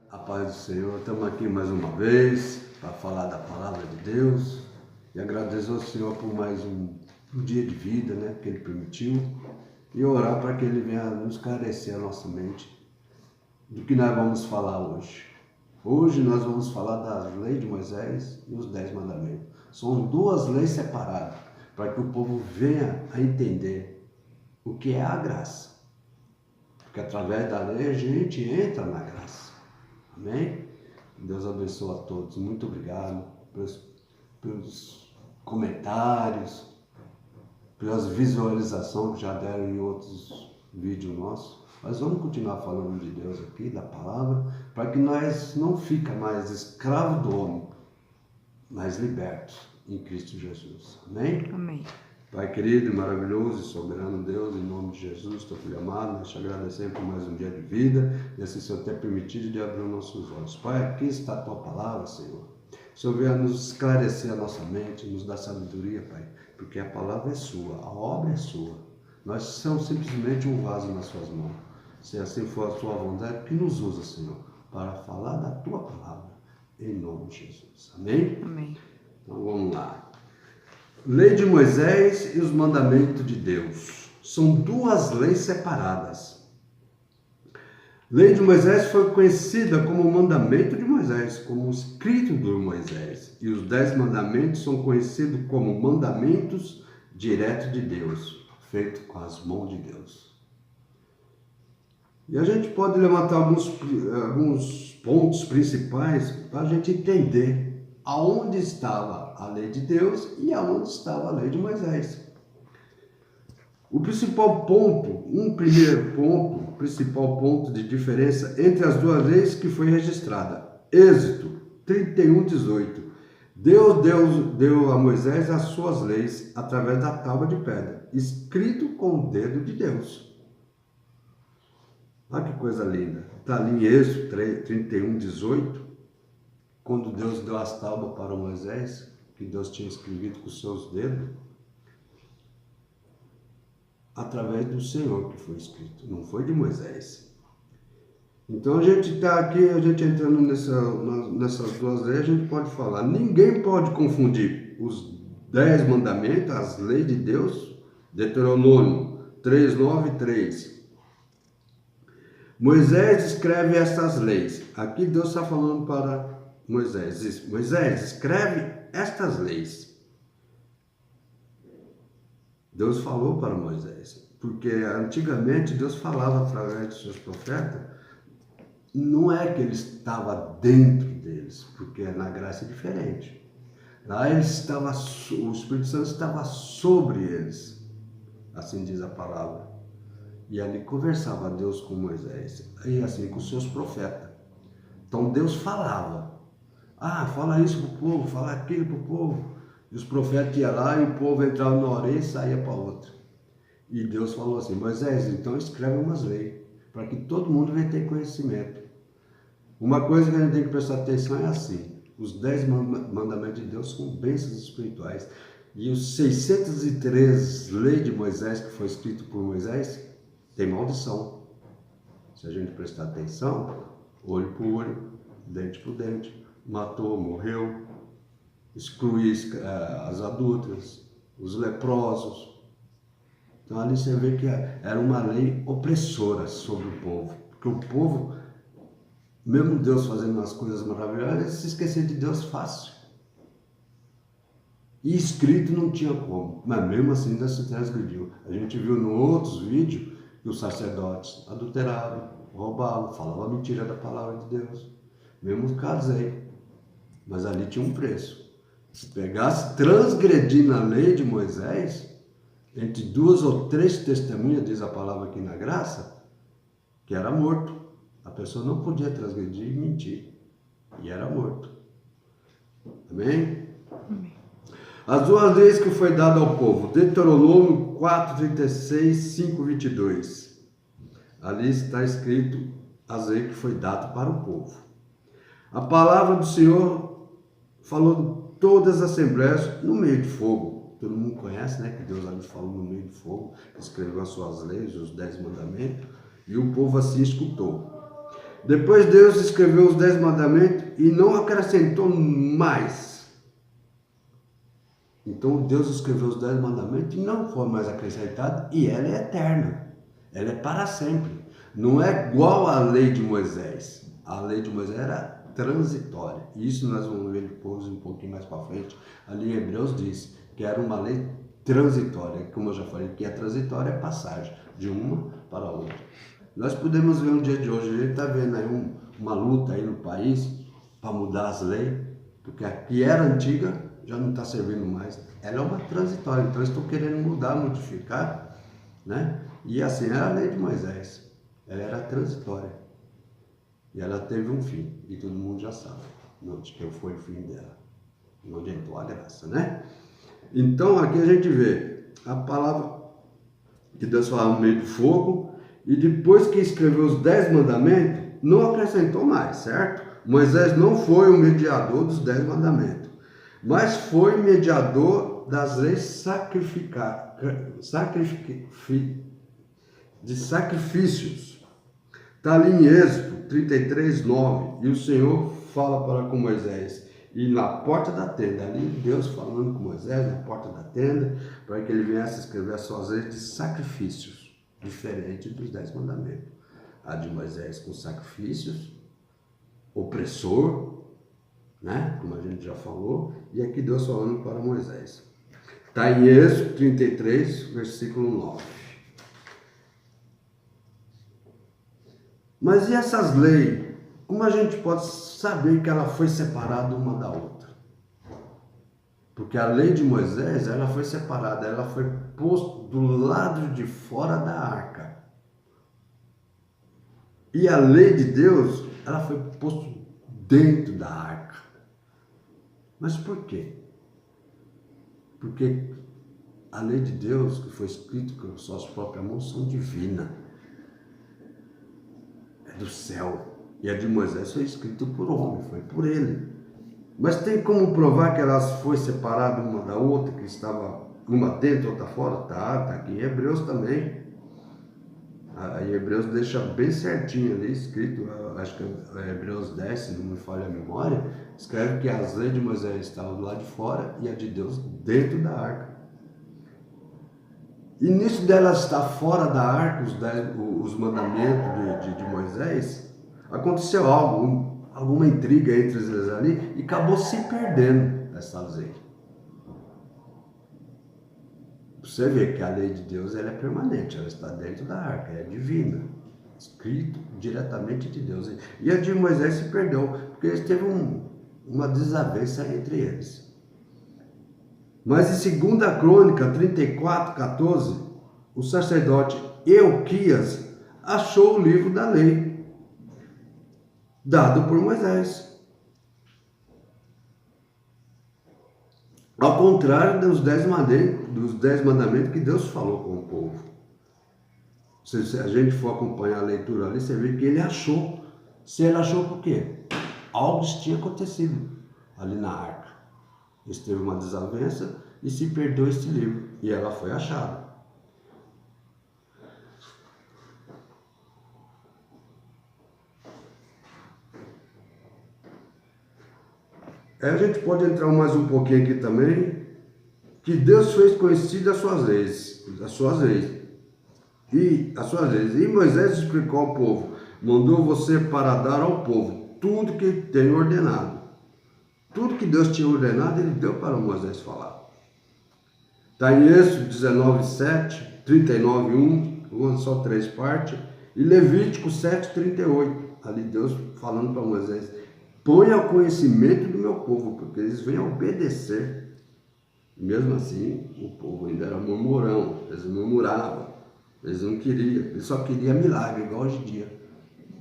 A paz do Senhor, estamos aqui mais uma vez para falar da palavra de Deus e agradecer ao Senhor por mais um dia de vida, né, que Ele permitiu, e orar para que Ele venha nos esclarecer a nossa mente do que nós vamos falar hoje. Hoje nós vamos falar da lei de Moisés e os 10 mandamentos. São duas leis separadas para que o povo venha a entender o que é a graça. Porque através da lei a gente entra na graça. Amém? Deus abençoe a todos. Muito obrigado pelos comentários, pelas visualizações que já deram em outros vídeos nossos. Mas vamos continuar falando de Deus aqui, da palavra, para que nós não fiquemos mais escravos do homem, mas libertos em Cristo Jesus. Amém? Amém. Pai querido, maravilhoso e soberano Deus, em nome de Jesus, teu filho amado, nós te agradecemos por mais um dia de vida, e assim o Senhor ter permitido de abrir os nossos olhos. Pai, aqui está a tua palavra, Senhor. O Senhor venha nos esclarecer a nossa mente, nos dar sabedoria, Pai, porque a palavra é sua, a obra é sua. Nós somos simplesmente um vaso nas suas mãos. Se assim for a tua vontade, que nos usa, Senhor, para falar da tua palavra, em nome de Jesus. Amém? Amém. Então vamos lá. Lei de Moisés e os mandamentos de Deus. São duas leis separadas. Lei de Moisés foi conhecida como mandamento de Moisés, como escrito de Moisés. E os 10 mandamentos são conhecidos como mandamentos diretos de Deus, feitos com as mãos de Deus. E a gente pode levantar alguns pontos principais para a gente entender aonde estava a lei de Deus e aonde estava a lei de Moisés. O principal ponto, principal ponto de diferença entre as duas leis que foi registrada. Êxodo 31:18. Deus deu a Moisés as suas leis através da tábua de pedra, escrito com o dedo de Deus. Olha que coisa linda. Está ali em Êxodo 31:18. Quando Deus deu as tábuas para Moisés, que Deus tinha escrevido com os seus dedos, através do Senhor que foi escrito, não foi de Moisés. Então a gente está aqui, a gente entrando nessas duas leis, a gente pode falar, ninguém pode confundir os 10 mandamentos, as leis de Deus, Deuteronômio 3:9-3. Moisés escreve essas leis. Aqui Deus está falando para Moisés, diz, Moisés, escreve estas leis. Deus falou para Moisés, porque antigamente Deus falava através de seus profetas, não é que ele estava dentro deles, porque na graça é diferente. Lá o Espírito Santo estava sobre eles, assim diz a palavra. E ali conversava Deus com Moisés, e assim com os seus profetas. Então Deus falava. Fala isso para o povo, fala aquilo para o povo. E os profetas iam lá e o povo entrava na orelha e saía para outra. E Deus falou assim, Moisés, então escreve umas leis, para que todo mundo venha ter conhecimento. Uma coisa que a gente tem que prestar atenção é assim, os 10 mandamentos de Deus são bênçãos espirituais. E os 603 leis de Moisés, que foi escrito por Moisés, tem maldição. Se a gente prestar atenção, olho por olho, dente por dente, matou, morreu, excluiu as adúlteras, os leprosos. Então ali você vê que era uma lei opressora sobre o povo. Porque o povo, mesmo Deus fazendo umas coisas maravilhosas, eles se esqueciam de Deus fácil. E escrito não tinha como, mas mesmo assim ainda se transgrediu. A gente viu em outros vídeos que os sacerdotes adulteravam, roubavam, falavam mentira da palavra de Deus. Mesmo casei. Mas ali tinha um preço. Se pegasse, transgredindo a lei de Moisés, entre 2 ou 3 testemunhas, diz a palavra aqui na graça, que era morto. A pessoa não podia transgredir e mentir. E era morto. Amém? Amém. As duas leis que foi dada ao povo. Deuteronômio 4:36, 5:22. Ali está escrito as leis que foi dado para o povo. A palavra do Senhor falou em todas as assembleias no meio de fogo. Todo mundo conhece, né? Que Deus ali falou no meio de fogo, escreveu as suas leis, os 10 mandamentos, e o povo assim escutou. Depois Deus escreveu os 10 mandamentos e não acrescentou mais. Então Deus escreveu os 10 mandamentos e não foi mais acrescentado, e ela é eterna. Ela é para sempre. Não é igual à lei de Moisés. A lei de Moisés era transitória. Isso nós vamos ver depois, um pouquinho mais para frente. Ali em Hebreus diz que era uma lei transitória. Como eu já falei, que a transitória é passagem de uma para a outra. Nós podemos ver um dia de hoje, a gente está vendo aí uma luta aí no país para mudar as leis, porque a que era antiga já não está servindo mais. Ela é uma transitória, então eles estão querendo mudar, modificar, né? E assim era a lei de Moisés. Ela era transitória. E ela teve um fim, e todo mundo já sabe onde que foi o fim dela, onde entrou a graça, né? Então aqui a gente vê a palavra que Deus fala no meio do fogo, e depois que escreveu os 10 mandamentos, não acrescentou mais, certo? Moisés não foi o mediador dos 10 mandamentos, mas foi mediador das leis de sacrifícios. Está ali em Êxodo 33, 9, e o Senhor fala para com Moisés, e na porta da tenda, ali Deus falando com Moisés, na porta da tenda, para que ele viesse escrever as suas leis de sacrifícios, diferente dos 10 mandamentos. A de Moisés com sacrifícios, opressor, né? Como a gente já falou, e aqui Deus falando para Moisés. Está em Êxodo 33, versículo 9. Mas e essas leis? Como a gente pode saber que ela foi separada uma da outra? Porque a lei de Moisés, ela foi separada, ela foi posta do lado de fora da arca. E a lei de Deus, ela foi posta dentro da arca. Mas por quê? Porque a lei de Deus, que foi escrita com suas próprias mãos, são divinas. É do céu. E a de Moisés foi escrita por homem, foi por ele. Mas tem como provar que elas foram separadas uma da outra, que estava uma dentro, outra fora? Tá aqui em Hebreus também. Aí Hebreus deixa bem certinho ali escrito, acho que é Hebreus 10, se não me falha a memória, escreve que as leis de Moisés estavam do lado de fora e a de Deus dentro da arca. E nisso delas estar fora da arca, os mandamentos de Moisés, aconteceu algo, alguma intriga entre eles ali, e acabou se perdendo essa lei. Você vê que a lei de Deus ela é permanente, ela está dentro da arca, é divina, escrito diretamente de Deus. E a de Moisés se perdeu, porque eles teve uma desavença entre eles. Mas em 2 Crônica 34, 14, o sacerdote Euquias achou o livro da lei, dado por Moisés. Ao contrário dos 10 mandamentos que Deus falou com o povo. Se a gente for acompanhar a leitura ali, você vê que ele achou. Se ele achou por quê? Algo tinha acontecido ali na arca. Eles teve uma desavença e se perdeu este livro. E ela foi achada. Aí a gente pode entrar mais um pouquinho aqui também, que Deus fez conhecidas as suas leis. E Moisés explicou ao povo, mandou você para dar ao povo tudo que tem ordenado. Tudo que Deus tinha ordenado, ele deu para Moisés falar. Está em Êxodo 19, 7, 39, 1, só 3 partes, e Levítico 7, 38. Ali Deus falando para Moisés, põe ao conhecimento do meu povo, porque eles vêm obedecer. Mesmo assim, o povo ainda era murmurão, eles murmuravam, eles não queriam, eles só queriam milagre, igual hoje em dia.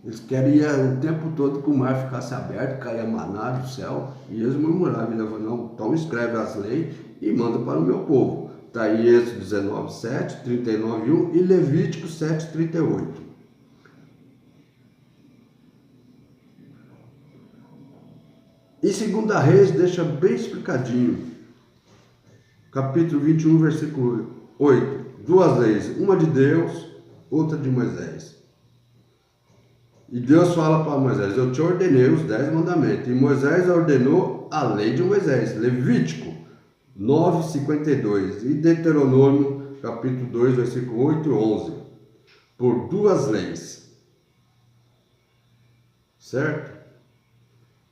Eles queriam o tempo todo que o mar ficasse aberto, caia maná do céu, e eles murmuravam, ele falou, não, então escreve as leis e manda para o meu povo. Está aí Êxodo 19, 7, 39, 1 e Levítico 7, 38. Em 2 Reis deixa bem explicadinho, capítulo 21, versículo 8, 2 leis, uma de Deus, outra de Moisés. E Deus fala para Moisés, eu te ordenei os 10 mandamentos. E Moisés ordenou a lei de Moisés, Levítico 9:52 e Deuteronômio capítulo 2, versículo 8 e 11, por 2 leis. Certo?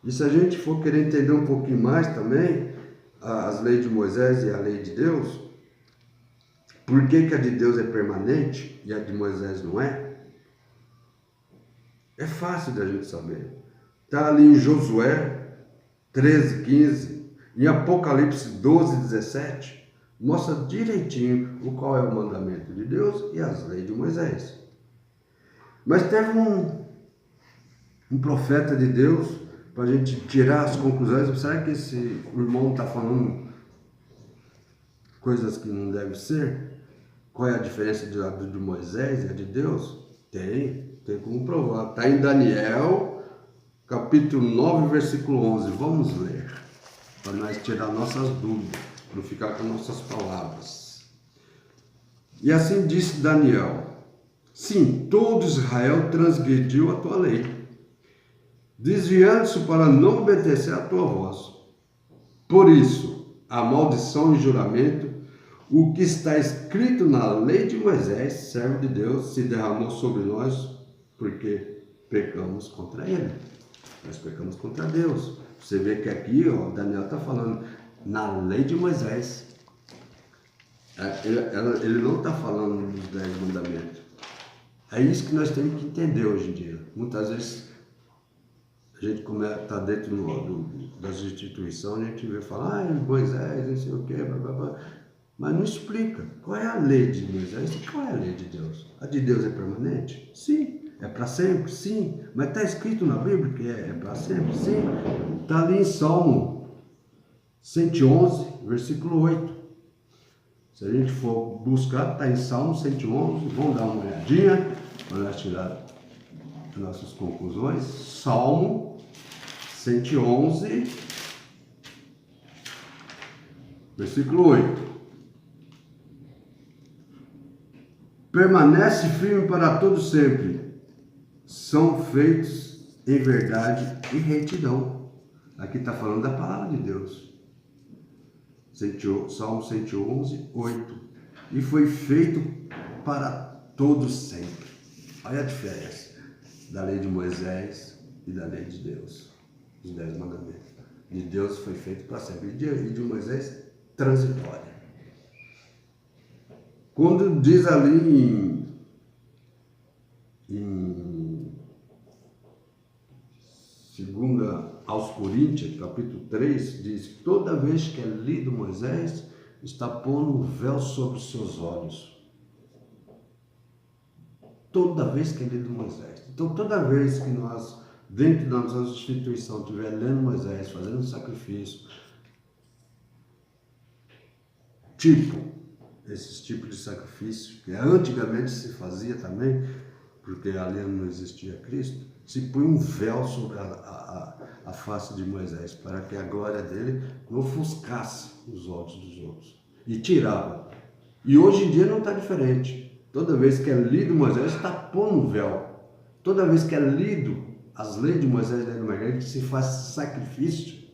E se a gente for querer entender um pouquinho mais também, as leis de Moisés e a lei de Deus, por que a de Deus é permanente e a de Moisés não é? É fácil da gente saber. Está ali em Josué 13:15, em Apocalipse 12:17, mostra direitinho o qual é o mandamento de Deus e as leis de Moisés. Mas teve um profeta de Deus, para a gente tirar as conclusões. Será que esse irmão está falando coisas que não devem ser? Qual é a diferença de Moisés e a de Deus? Tem como provar. Está em Daniel, capítulo 9, versículo 11. Vamos ler, para nós tirar nossas dúvidas, não ficar com nossas palavras. E assim disse Daniel: sim, todo Israel transgrediu a tua lei, desviando-se para não obedecer à tua voz. Por isso, a maldição e juramento, o que está escrito na lei de Moisés, servo de Deus, se derramou sobre nós, porque pecamos contra ele. Nós pecamos contra Deus. Você vê que aqui, Daniel está falando na lei de Moisés. Ele não está falando dos 10 mandamentos. É isso que nós temos que entender hoje em dia. Muitas vezes a gente está dentro das instituições, a gente vê falar, Moisés, não sei o quê, blá, blá, blá. Mas não explica qual é a lei de Moisés e qual é a lei de Deus. A de Deus é permanente? Sim. É para sempre? Sim. Mas está escrito na Bíblia que é para sempre? Sim. Está ali em Salmo 111, versículo 8. Se a gente for buscar, está em Salmo 111. Vamos dar uma olhadinha para nós tirar as nossas conclusões. Salmo 111, versículo 8. Permanece firme para todo sempre. São feitos em verdade e retidão. Aqui está falando da palavra de Deus. Salmo 111, 8. E foi feito para todos sempre. Olha a diferença da lei de Moisés e da lei de Deus. Os 10 mandamentos. De Deus foi feito para sempre. E de Moisés, transitória. Quando diz ali em 2 aos Coríntios, capítulo 3, diz: toda vez que é lido Moisés, está pondo um véu sobre os seus olhos. Toda vez que é lido Moisés. Então, toda vez que nós, dentro da nossa instituição, estiver lendo Moisés, fazendo um sacrifício, esses tipos de sacrifício, que antigamente se fazia também, porque ali não existia Cristo, se põe um véu sobre a face de Moisés, para que a glória dele não ofuscasse os olhos dos outros. E tirava. E hoje em dia não está diferente. Toda vez que é lido Moisés, está pondo um véu. Toda vez que é lido as leis de Moisés dentro de uma igreja, se faz sacrifício,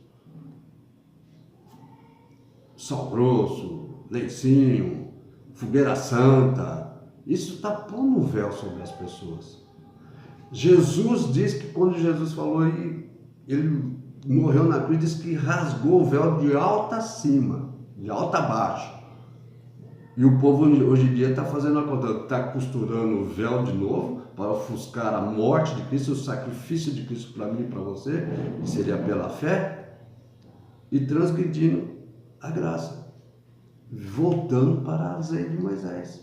sal grosso, leicinho, fogueira santa, isso está pondo um véu sobre as pessoas. Jesus diz que quando Jesus falou, ele morreu na cruz, diz que rasgou o véu de alto a cima, de alto a baixo. E o povo hoje em dia está fazendo a conta, está costurando o véu de novo para ofuscar a morte de Cristo, o sacrifício de Cristo para mim e para você, que seria pela fé, e transgredindo a graça, voltando para as leis de Moisés.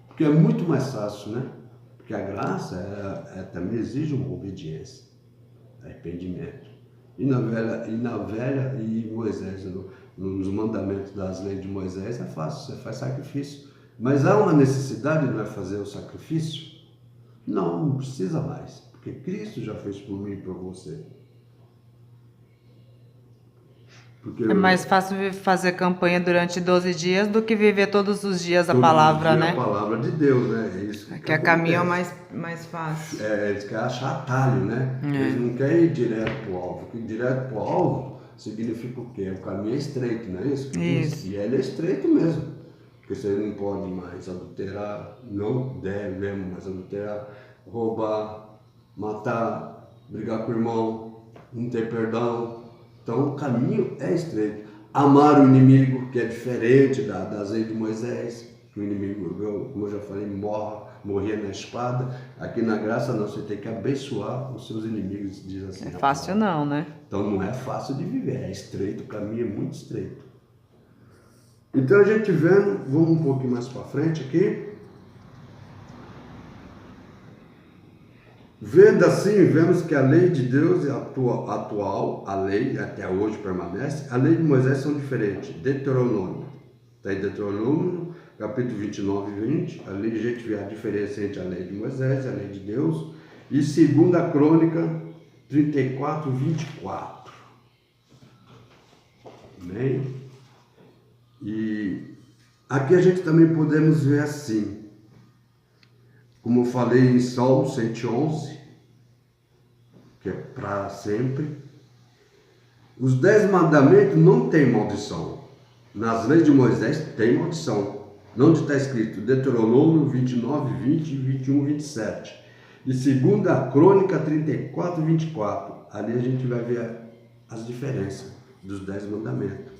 Porque é muito mais fácil, né? Porque a graça também exige uma obediência, arrependimento. E Moisés, nos mandamentos das leis de Moisés, é fácil, você faz sacrifício. Mas há uma necessidade de nós fazer o sacrifício? Não precisa mais, porque Cristo já fez por mim e por você. Porque É mais fácil fazer campanha durante 12 dias do que viver todos os dias a todos palavra, os dias né? a palavra de Deus, né? É isso É que que a caminho é acontece. mais fácil. Eles querem achar atalho, né? Eles não querem ir direto para o alvo. Porque direto para o alvo significa o quê? O caminho é estreito, não é isso? Isso. E ele é estreito mesmo. Porque você não pode mais adulterar, não deve mais adulterar, roubar, matar, brigar com o irmão, não ter perdão. Então o caminho é estreito. Amar o inimigo, que é diferente das leis de Moisés, que o inimigo, como eu já falei, morria na espada. Aqui na graça não, você tem que abençoar os seus inimigos, diz assim. É fácil não, né? Então não é fácil de viver, é estreito, o caminho é muito estreito. Então a gente vendo, vamos um pouquinho mais para frente aqui. Vendo assim, vemos que a lei de Deus é atual, a lei até hoje permanece, a lei de Moisés são diferentes. Deuteronômio, está em Deuteronômio, capítulo 29 e 20, ali a gente vê a diferença entre a lei de Moisés e a lei de Deus, e 2 Crônica 34, 24. Amém? E aqui a gente também podemos ver assim, como eu falei em Salmo 111, que é para sempre, os 10 mandamentos não tem maldição. Nas leis de Moisés tem maldição. Onde está escrito? Deuteronômio 29, 20, 21, 27. E 2 Crônica 34, 24. Ali a gente vai ver as diferenças dos 10 mandamentos.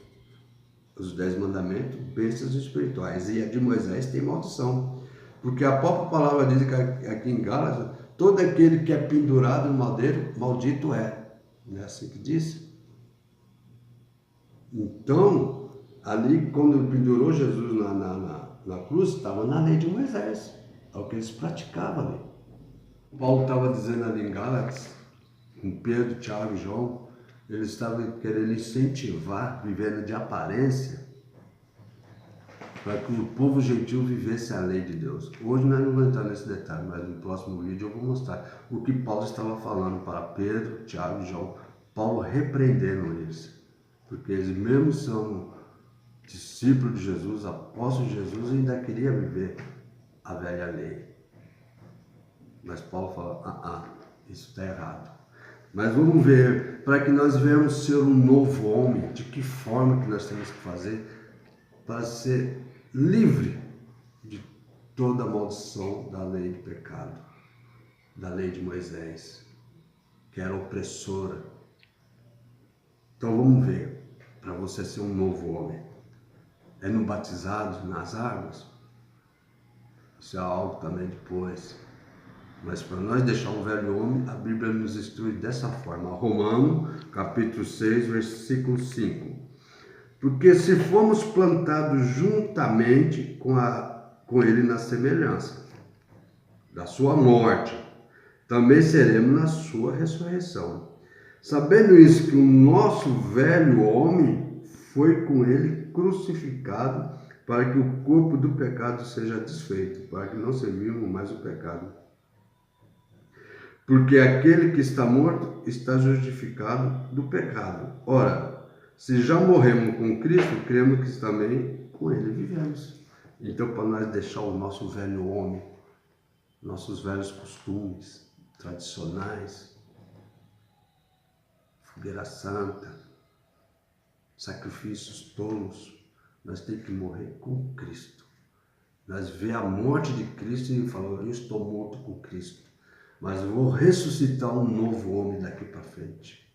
Os 10 mandamentos, bênçãos espirituais. E a de Moisés tem maldição. Porque a própria palavra diz que aqui em Gálatas, todo aquele que é pendurado no madeiro, maldito é. Não é assim que diz? Então, ali quando pendurou Jesus na cruz, estava na lei de Moisés. É o que eles praticavam ali. Paulo estava dizendo ali em Gálatas, com Pedro, Tiago e João, eles estavam querendo incentivar, vivendo de aparência, para que o povo gentil vivesse a lei de Deus. Hoje nós não vamos entrar nesse detalhe, mas no próximo vídeo eu vou mostrar o que Paulo estava falando para Pedro, Tiago e João. Paulo repreendendo eles, porque eles mesmo são discípulos de Jesus, apóstolos de Jesus, e ainda queria viver a velha lei. Mas Paulo fala, isso está errado. Mas vamos ver, para que nós venhamos ser um novo homem, de que forma que nós temos que fazer para ser livre de toda a maldição da lei do pecado, da lei de Moisés, que era opressora. Então vamos ver, para você ser um novo homem, é no batizado nas águas? Isso é algo também depois. Mas para nós deixar o velho homem, a Bíblia nos instrui dessa forma. Romano, capítulo 6, versículo 5. Porque se fomos plantados juntamente com ele na semelhança da sua morte, também seremos na sua ressurreição. Sabendo isso, que o nosso velho homem foi com ele crucificado, para que o corpo do pecado seja desfeito, para que não servirmos mais o pecado. Porque aquele que está morto está justificado do pecado. Ora, se já morremos com Cristo, cremos que também com ele vivemos. Então, para nós deixar o nosso velho homem, nossos velhos costumes tradicionais, fogueira santa, sacrifícios tolos, nós temos que morrer com Cristo. Nós vemos a morte de Cristo e falamos, eu estou morto com Cristo. Mas eu vou ressuscitar um novo homem daqui para frente.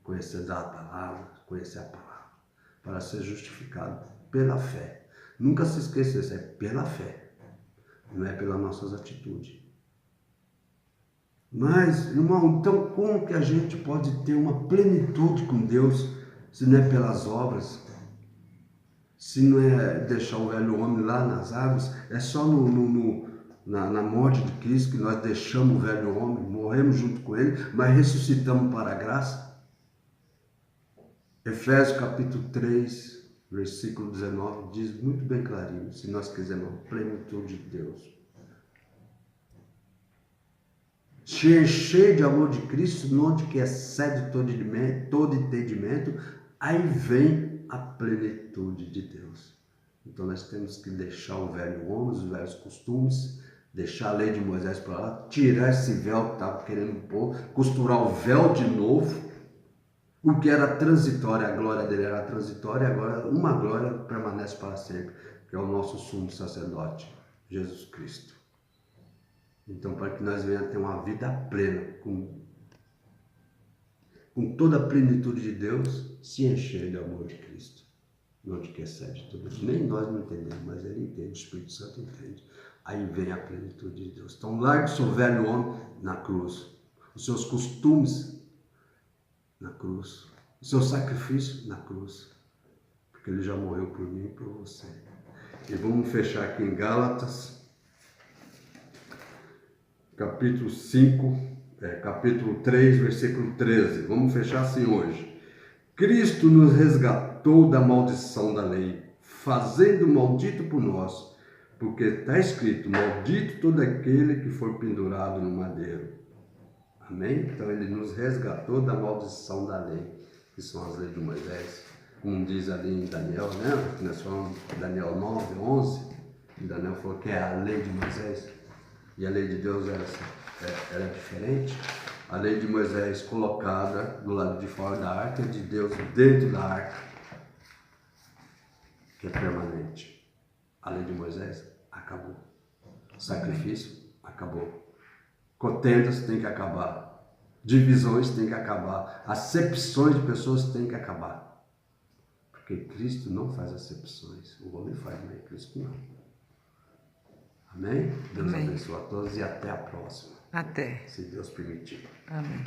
Conhecer a palavra, para ser justificado pela fé. Nunca se esqueça isso, é pela fé, não é pelas nossas atitudes. Mas, irmão, então como que a gente pode ter uma plenitude com Deus se não é pelas obras? Se não é deixar o velho homem lá nas águas, é só na morte de Cristo que nós deixamos o velho homem, morremos junto com ele, mas ressuscitamos para a graça. Efésios capítulo 3, versículo 19, diz muito bem clarinho, se nós quisermos a plenitude de Deus. Se encher de amor de Cristo, onde que excede todo entendimento, Aí vem a plenitude de Deus. Então nós temos que deixar o velho homem, os velhos costumes, deixar a lei de Moisés para lá, tirar esse véu que estava querendo pôr, costurar o véu de novo. O que era transitório, a glória dele era transitória, agora uma glória permanece para sempre, que é o nosso sumo sacerdote, Jesus Cristo. Então, para que nós venhamos ter uma vida plena, com toda a plenitude de Deus, se encher do amor de Cristo, onde que excede tudo isso. Nem nós não entendemos, mas Ele entende, o Espírito Santo entende. Aí vem a plenitude de Deus. Então, largue o seu velho homem na cruz, os seus costumes na cruz, o seu sacrifício na cruz, porque Ele já morreu por mim e por você. E vamos fechar aqui em Gálatas, capítulo 3, versículo 13. Vamos fechar assim hoje. Cristo nos resgatou da maldição da lei, fazendo maldito por nós, porque está escrito, maldito todo aquele que for pendurado no madeiro. Amém? Então ele nos resgatou da maldição da lei, que são as leis de Moisés. Como diz ali em Daniel, né? Nós falamos Daniel 9, 11, e Daniel falou que é a lei de Moisés. E a lei de Deus era diferente. A lei de Moisés colocada do lado de fora da arca, de Deus dentro da arca, que é permanente. A lei de Moisés acabou. O sacrifício acabou. Contendas tem que acabar. Divisões tem que acabar. Acepções de pessoas tem que acabar. Porque Cristo não faz acepções. O homem faz, mas Cristo não. Amém? Deus abençoe a todos e até a próxima. Até. Se Deus permitir. Amém.